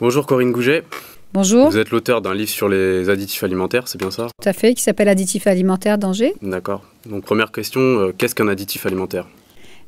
Bonjour Corinne Gouget. Bonjour. Vous êtes l'auteur d'un livre sur les additifs alimentaires, c'est bien ça? Tout à fait, qui s'appelle Additifs alimentaires d'Angers. D'accord. Donc première question, qu'est-ce qu'un additif alimentaire?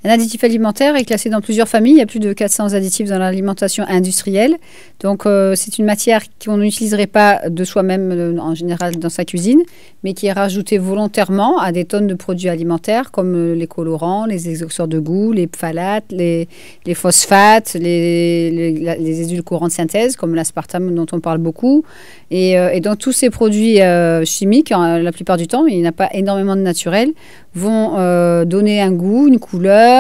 Un additif alimentaire est classé dans plusieurs familles. Il y a plus de 400 additifs dans l'alimentation industrielle. Donc, c'est une matière qu'on n'utiliserait pas de soi-même en général dans sa cuisine, mais qui est rajoutée volontairement à des tonnes de produits alimentaires comme les colorants, les exhausteurs de goût, les phtalates, les phosphates, les édulcorants de synthèse comme l'aspartame dont on parle beaucoup. Et donc, tous ces produits chimiques, la plupart du temps, il n'y en a pas énormément de naturels, vont donner un goût, une couleur,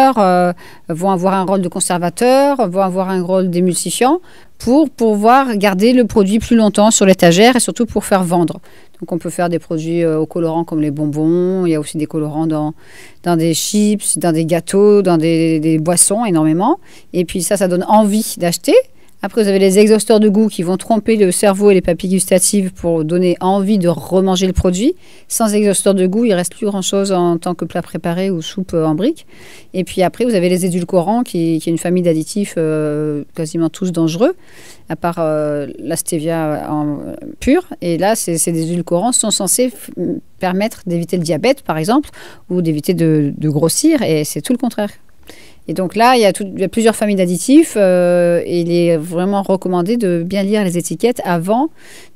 vont avoir un rôle de conservateur, vont avoir un rôle d'émulsifiant pour pouvoir garder le produit plus longtemps sur l'étagère et surtout pour faire vendre. Donc on peut faire des produits aux colorants comme les bonbons, il y a aussi des colorants dans des chips, dans des gâteaux, dans des boissons énormément. Et puis ça donne envie d'acheter. Après, vous avez les exhausteurs de goût qui vont tromper le cerveau et les papilles gustatives pour donner envie de remanger le produit. Sans exhausteur de goût, il ne reste plus grand-chose en tant que plat préparé ou soupe en brique. Et puis après, vous avez les édulcorants qui est une famille d'additifs quasiment tous dangereux, à part la stevia pure. Et là, ces édulcorants sont censés permettre d'éviter le diabète, par exemple, ou d'éviter de grossir. Et c'est tout le contraire. Et donc là, il y a plusieurs familles d'additifs et il est vraiment recommandé de bien lire les étiquettes avant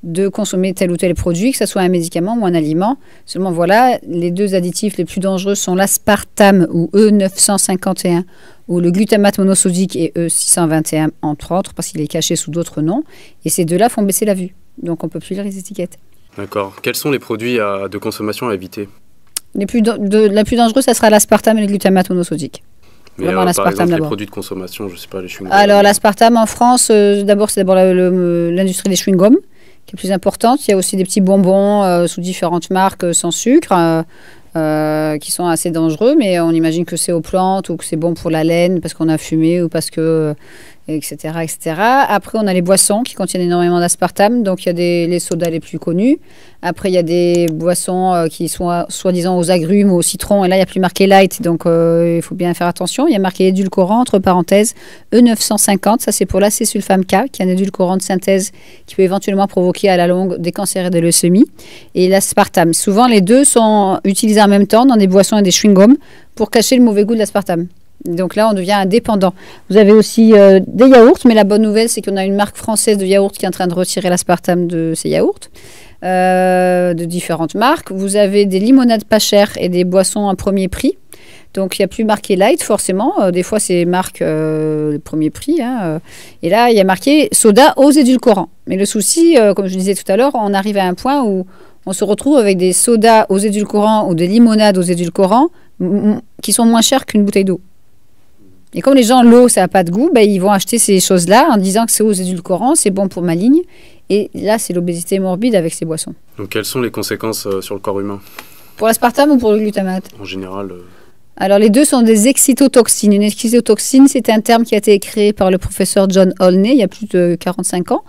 de consommer tel ou tel produit, que ce soit un médicament ou un aliment. Seulement voilà, les deux additifs les plus dangereux sont l'aspartame ou E951 ou le glutamate monosodique et E621 entre autres parce qu'il est caché sous d'autres noms. Et ces deux-là font baisser la vue. Donc on ne peut plus lire les étiquettes. D'accord. Quels sont les produits de consommation à éviter? La plus dangereuse, ça sera l'aspartame et le glutamate monosodique. Mais par exemple, les produits de consommation, je ne sais pas, les chewing-gums. Alors, l'aspartame en France, c'est d'abord l'industrie des chewing-gums qui est plus importante. Il y a aussi des petits bonbons sous différentes marques sans sucre qui sont assez dangereux, mais on imagine que c'est aux plantes ou que c'est bon pour la laine parce qu'on a fumé ou parce que... etc., etc. Après, on a les boissons qui contiennent énormément d'aspartame. Donc, il y a les sodas les plus connus. Après, il y a des boissons qui sont soi-disant aux agrumes ou au citron. Et là, il n'y a plus marqué light. Donc, il faut bien faire attention. Il y a marqué édulcorant, entre parenthèses, E950. Ça, c'est pour l'acésulfame K, qui est un édulcorant de synthèse qui peut éventuellement provoquer à la longue des cancers et des leucémies. Et l'aspartame. Souvent, les deux sont utilisés en même temps dans des boissons et des chewing-gums pour cacher le mauvais goût de l'aspartame. Donc là, on devient indépendant. Vous avez aussi des yaourts, mais la bonne nouvelle, c'est qu'on a une marque française de yaourt qui est en train de retirer l'aspartame de ces yaourts, de différentes marques. Vous avez des limonades pas chères et des boissons à premier prix. Donc, il n'y a plus marqué light, forcément. Des fois, c'est marque premier prix. Et là, il y a marqué soda aux édulcorants. Mais le souci, comme je disais tout à l'heure, on arrive à un point où on se retrouve avec des sodas aux édulcorants ou des limonades aux édulcorants qui sont moins chers qu'une bouteille d'eau. Et comme les gens, l'eau, ça n'a pas de goût, ils vont acheter ces choses-là en disant que c'est aux édulcorants, c'est bon pour ma ligne. Et là, c'est l'obésité morbide avec ces boissons. Donc, quelles sont les conséquences sur le corps humain? Pour l'aspartame ou pour le glutamate? En général. Alors, les deux sont des excitotoxines. Une excitotoxine, c'est un terme qui a été créé par le professeur John Olney il y a plus de 45 ans.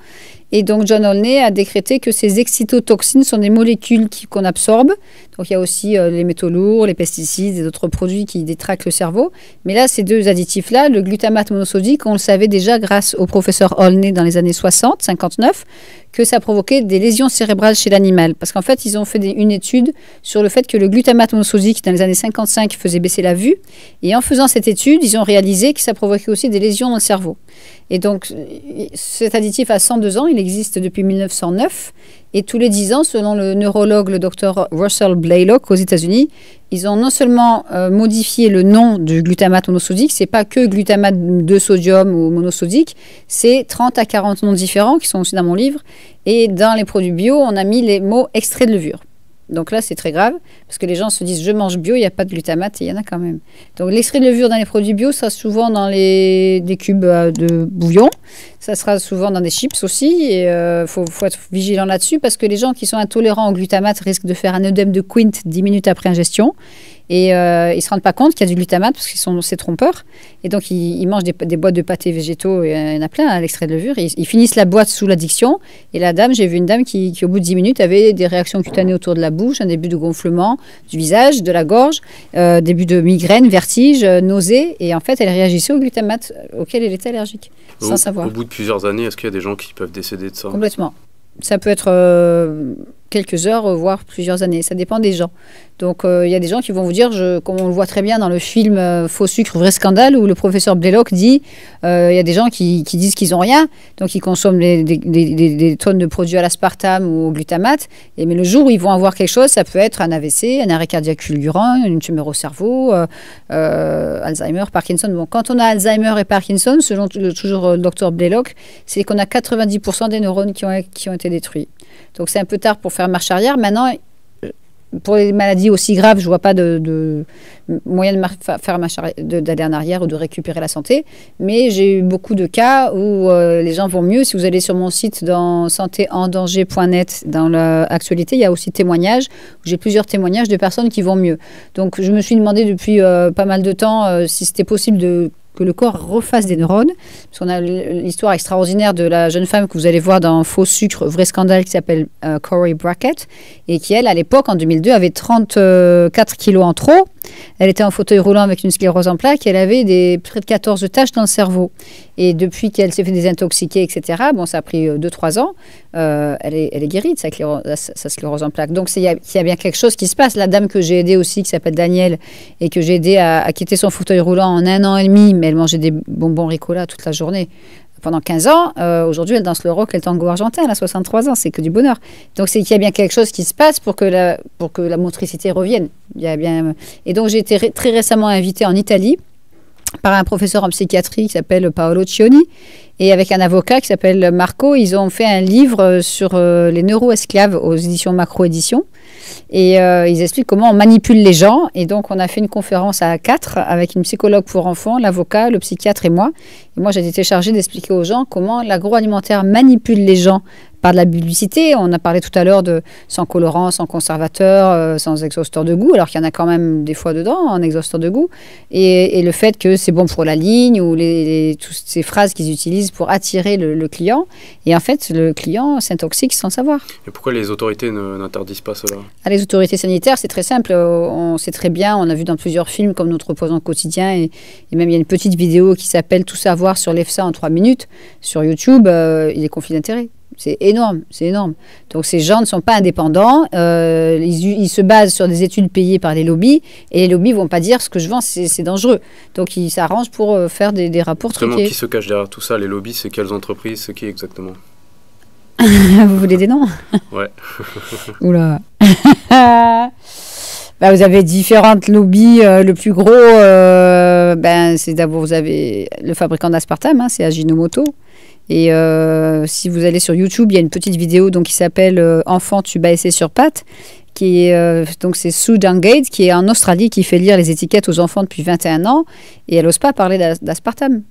Et donc, John Olney a décrété que ces excitotoxines sont des molécules qu'on absorbe. Donc, il y a aussi les métaux lourds, les pesticides et d'autres produits qui détraquent le cerveau. Mais là, ces deux additifs-là, le glutamate monosodique, on le savait déjà grâce au professeur Olney dans les années 60, 59, que ça provoquait des lésions cérébrales chez l'animal. Parce qu'en fait, ils ont fait une étude sur le fait que le glutamate monosodique, dans les années 55, faisait baisser la vue. Et en faisant cette étude, ils ont réalisé que ça provoquait aussi des lésions dans le cerveau. Et donc, cet additif a 102 ans, il existe depuis 1909. Et tous les 10 ans, selon le neurologue, le docteur Russell Blaylock aux États-Unis, ils ont non seulement modifié le nom du glutamate monosodique, c'est pas que glutamate de sodium ou monosodique, c'est 30 à 40 noms différents qui sont aussi dans mon livre. Et dans les produits bio, on a mis les mots extrait de levure. Donc là, c'est très grave, parce que les gens se disent « je mange bio, il n'y a pas de glutamate » et il y en a quand même. Donc l'extrait de levure dans les produits bio, ça sera souvent dans des cubes de bouillon, ça sera souvent dans des chips aussi, et faut être vigilant là-dessus, parce que les gens qui sont intolérants au glutamate risquent de faire un œdème de Quint 10 minutes après ingestion, Et ils ne se rendent pas compte qu'il y a du glutamate parce que c'est trompeur. Et donc, ils mangent des boîtes de pâtés végétaux, il y en a plein à l'extrait de levure. Ils finissent la boîte sous l'addiction. Et la dame, j'ai vu une dame qui, au bout de 10 minutes, avait des réactions cutanées autour de la bouche, un début de gonflement du visage, de la gorge, début de migraine, vertige, nausée. Et en fait, elle réagissait au glutamate auquel elle était allergique, sans savoir. Au bout de plusieurs années, est-ce qu'il y a des gens qui peuvent décéder de ça? Complètement. Ça peut être quelques heures, voire plusieurs années. Ça dépend des gens. Donc, il y a des gens qui vont vous dire, comme on le voit très bien dans le film Faux sucre, vrai scandale, où le professeur Blaylock dit, il y a des gens qui disent qu'ils n'ont rien, donc ils consomment des tonnes de produits à l'aspartame ou au glutamate, mais le jour où ils vont avoir quelque chose, ça peut être un AVC, un arrêt cardiaque fulgurant, une tumeur au cerveau, Alzheimer, Parkinson. Bon, quand on a Alzheimer et Parkinson, selon toujours le docteur Blaylock, c'est qu'on a 90% des neurones qui ont été détruits. Donc c'est un peu tard pour faire marche arrière. Maintenant, pour les maladies aussi graves, je ne vois pas de moyen d'aller en arrière ou de récupérer la santé. Mais j'ai eu beaucoup de cas où les gens vont mieux. Si vous allez sur mon site dans santéendanger.net, dans l'actualité, il y a aussi témoignages. J'ai plusieurs témoignages de personnes qui vont mieux. Donc je me suis demandé depuis pas mal de temps si c'était possible que le corps refasse des neurones. Parce qu'on a l'histoire extraordinaire de la jeune femme que vous allez voir dans Faux sucre, vrai scandale, qui s'appelle Corey Brackett, et qui, elle, à l'époque, en 2002, avait 34 kilos en trop. Elle était en fauteuil roulant avec une sclérose en plaques et elle avait près de 14 taches dans le cerveau. Et depuis qu'elle s'est fait désintoxiquer, etc., bon, ça a pris 2-3 ans, elle est guérie de sa sclérose en plaques. Donc, il y a bien quelque chose qui se passe. La dame que j'ai aidée aussi, qui s'appelle Danielle, et que j'ai aidée à quitter son fauteuil roulant en 1 an et demi, mais elle mangeait des bonbons Ricola toute la journée. Pendant 15 ans, aujourd'hui, elle danse le rock et le tango argentin, elle a 63 ans, c'est que du bonheur. Donc, c'est qu'il y a bien quelque chose qui se passe pour que la motricité revienne. Et donc, j'ai été très récemment invitée en Italie par un professeur en psychiatrie qui s'appelle Paolo Cioni et avec un avocat qui s'appelle Marco. Ils ont fait un livre sur les neuroesclaves aux éditions Macro Éditions. Et ils expliquent comment on manipule les gens. Et donc, on a fait une conférence à 4 avec une psychologue pour enfants, l'avocat, le psychiatre et moi. Et moi, j'ai été chargée d'expliquer aux gens comment l'agroalimentaire manipule les gens par de la publicité. On a parlé tout à l'heure de sans colorant, sans conservateur, sans exhausteur de goût, alors qu'il y en a quand même des fois dedans, en exhausteur de goût. Et le fait que c'est bon pour la ligne ou toutes ces phrases qu'ils utilisent pour attirer le client. Et en fait, le client s'intoxique sans savoir. Et pourquoi les autorités n'interdisent pas cela? Les autorités sanitaires, c'est très simple. On sait très bien, on a vu dans plusieurs films comme Notre reposant quotidien et même il y a une petite vidéo qui s'appelle Tout savoir sur l'EFSA en 3 minutes sur YouTube. Il est conflit d'intérêt. C'est énorme, c'est énorme. Donc ces gens ne sont pas indépendants, ils se basent sur des études payées par les lobbies, et les lobbies ne vont pas dire ce que je vends, c'est dangereux. Donc ils s'arrangent pour faire des rapports truqués. Qui se cache derrière tout ça? Les lobbies, c'est quelles entreprises? C'est qui exactement? Vous voulez des noms? Ouais. Oula. Vous avez différentes lobbies. Le plus gros, c'est d'abord, vous avez le fabricant d'aspartame, c'est Ajinomoto. Et si vous allez sur YouTube, il y a une petite vidéo qui s'appelle Enfant, tu bats essai sur pattes, donc c'est Sue Dungate qui est en Australie, qui fait lire les étiquettes aux enfants depuis 21 ans, et elle n'ose pas parler d'aspartame.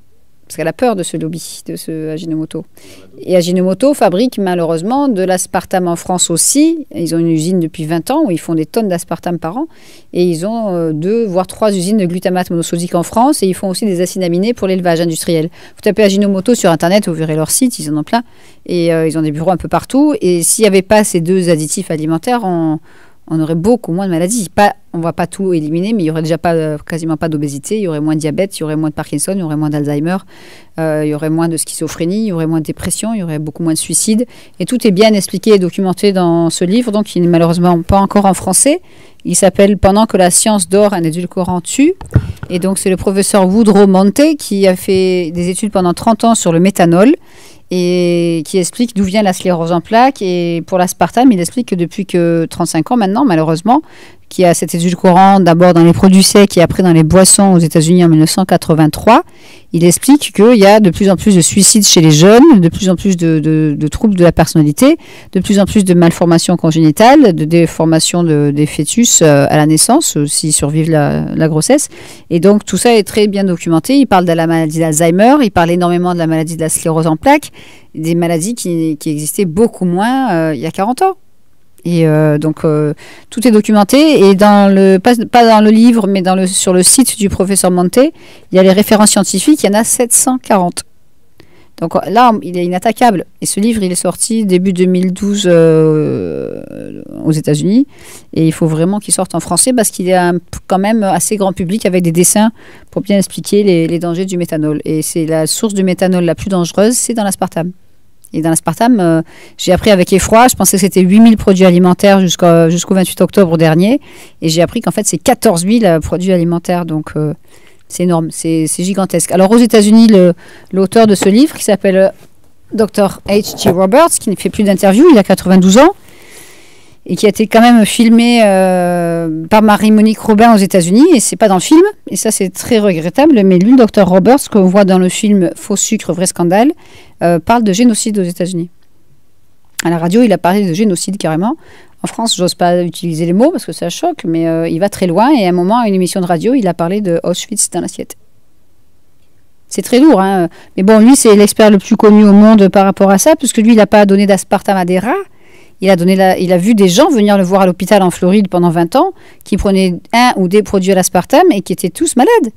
Parce qu'elle a peur de ce lobby, de ce Ajinomoto. Et Ajinomoto fabrique malheureusement de l'aspartame en France aussi. Ils ont une usine depuis 20 ans où ils font des tonnes d'aspartame par an. Et ils ont 2 voire 3 usines de glutamate monosodique en France. Et ils font aussi des acides aminés pour l'élevage industriel. Vous tapez Ajinomoto sur Internet, vous verrez leur site, ils en ont plein. Et ils ont des bureaux un peu partout. Et s'il n'y avait pas ces 2 additifs alimentaires, on aurait beaucoup moins de maladies. On ne va pas tout éliminer, mais il n'y aurait déjà quasiment pas d'obésité, il y aurait moins de diabète, il y aurait moins de Parkinson, il y aurait moins d'Alzheimer, il y aurait moins de schizophrénie, il y aurait moins de dépression, il y aurait beaucoup moins de suicides. Et tout est bien expliqué et documenté dans ce livre, donc il n'est malheureusement pas encore en français. Il s'appelle « Pendant que la science dort, un édulcorant tue ». Et donc c'est le professeur Woodrow Monte qui a fait des études pendant 30 ans sur le méthanol et qui explique d'où vient la sclérose en plaques. Et pour l'aspartame, il explique que depuis 35 ans maintenant, malheureusement, qu'il y a cet édulcorant d'abord dans les produits secs et après dans les boissons aux États-Unis en 1983. Il explique qu'il y a de plus en plus de suicides chez les jeunes, de plus en plus de troubles de la personnalité, de plus en plus de malformations congénitales, de déformations des fœtus à la naissance, s'ils survivent la grossesse. Et donc tout ça est très bien documenté. Il parle de la maladie d'Alzheimer, il parle énormément de la maladie de la sclérose en plaques, des maladies qui existaient beaucoup moins il y a 40 ans. Et donc, tout est documenté. Et pas dans le livre, mais sur le site du professeur Monte, il y a les références scientifiques, il y en a 740. Donc là, il est inattaquable. Et ce livre, il est sorti début 2012 aux États-Unis. Et il faut vraiment qu'il sorte en français parce qu'il est quand même assez grand public avec des dessins pour bien expliquer les dangers du méthanol. Et c'est la source du méthanol la plus dangereuse, c'est dans l'aspartame. Et dans l'aspartame, j'ai appris avec effroi, je pensais que c'était 8000 produits alimentaires jusqu'au 28 octobre dernier. Et j'ai appris qu'en fait, c'est 14 000 produits alimentaires. Donc, c'est énorme, c'est gigantesque. Alors, aux États-Unis, l'auteur de ce livre, qui s'appelle Dr. H.G. Roberts, qui ne fait plus d'interviews, il a 92 ans, et qui a été quand même filmé par Marie-Monique Robin aux États-Unis, et c'est pas dans le film, et ça c'est très regrettable, mais lui, le Dr. Roberts, qu'on voit dans le film Faux sucre, vrai scandale, parle de génocide aux États-Unis. À la radio, il a parlé de génocide carrément. En France, j'ose pas utiliser les mots parce que ça choque, mais il va très loin, et à un moment, à une émission de radio, il a parlé de Auschwitz dans l'assiette. C'est très lourd, hein. Mais bon, lui, c'est l'expert le plus connu au monde par rapport à ça, puisque lui, il n'a pas donné d'aspartame à des rats. Il a vu des gens venir le voir à l'hôpital en Floride pendant 20 ans, qui prenaient un ou des produits à l'aspartame et qui étaient tous malades.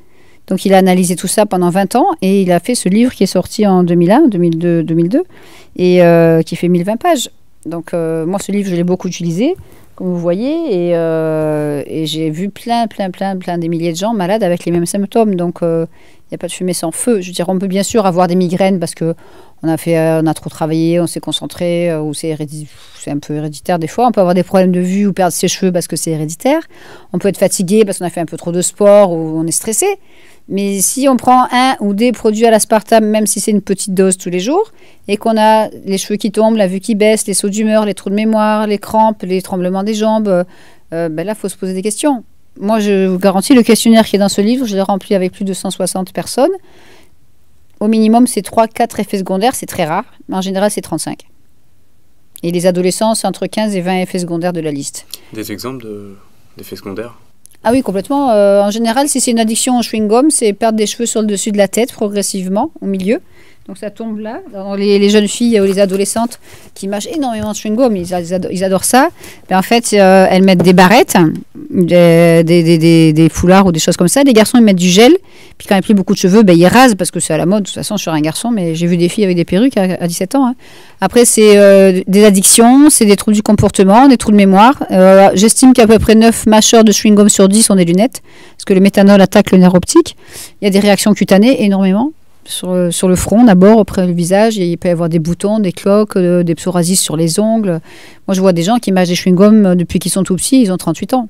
Donc, il a analysé tout ça pendant 20 ans et il a fait ce livre qui est sorti en 2001, 2002, et qui fait 1020 pages. Donc, moi, ce livre, je l'ai beaucoup utilisé, comme vous voyez, et j'ai vu plein des milliers de gens malades avec les mêmes symptômes. Donc, il n'y a pas de fumée sans feu. Je veux dire, on peut bien sûr avoir des migraines parce que on a trop travaillé, on s'est concentré, ou c'est un peu héréditaire des fois. On peut avoir des problèmes de vue ou perdre ses cheveux parce que c'est héréditaire. On peut être fatigué parce qu'on a fait un peu trop de sport ou on est stressé. Mais si on prend un ou des produits à l'aspartame, même si c'est une petite dose tous les jours, et qu'on a les cheveux qui tombent, la vue qui baisse, les sauts d'humeur, les trous de mémoire, les crampes, les tremblements des jambes, là, il faut se poser des questions. Moi, je vous garantis, le questionnaire qui est dans ce livre, je l'ai rempli avec plus de 160 personnes. Au minimum, c'est 3-4 effets secondaires, c'est très rare, mais en général, c'est 35. Et les adolescents, c'est entre 15 et 20 effets secondaires de la liste. Des exemples d'effets secondaires? Ah oui, complètement. En général, si c'est une addiction au chewing-gum, c'est perdre des cheveux sur le dessus de la tête progressivement, au milieu. Donc ça tombe là. Dans les jeunes filles ou les adolescentes qui mâchent énormément de chewing-gum, ils adorent ça. Mais en fait, elles mettent des barrettes, des foulards ou des choses comme ça. Les garçons, ils mettent du gel. Puis quand il n'y a plus beaucoup de cheveux, ils rasent parce que c'est à la mode. De toute façon, je suis un garçon, mais j'ai vu des filles avec des perruques à 17 ans. Hein. Après, c'est des addictions, c'est des troubles du comportement, des troubles de mémoire. J'estime qu'à peu près 9 mâcheurs de chewing-gum sur 10 ont des lunettes, parce que le méthanol attaque le nerf optique. Il y a des réactions cutanées, énormément. Sur le front d'abord, après le visage, il peut y avoir des boutons, des cloques, des psoriasis sur les ongles. Moi, je vois des gens qui mâchent des chewing-gums depuis qu'ils sont tout petits, ils ont 38 ans.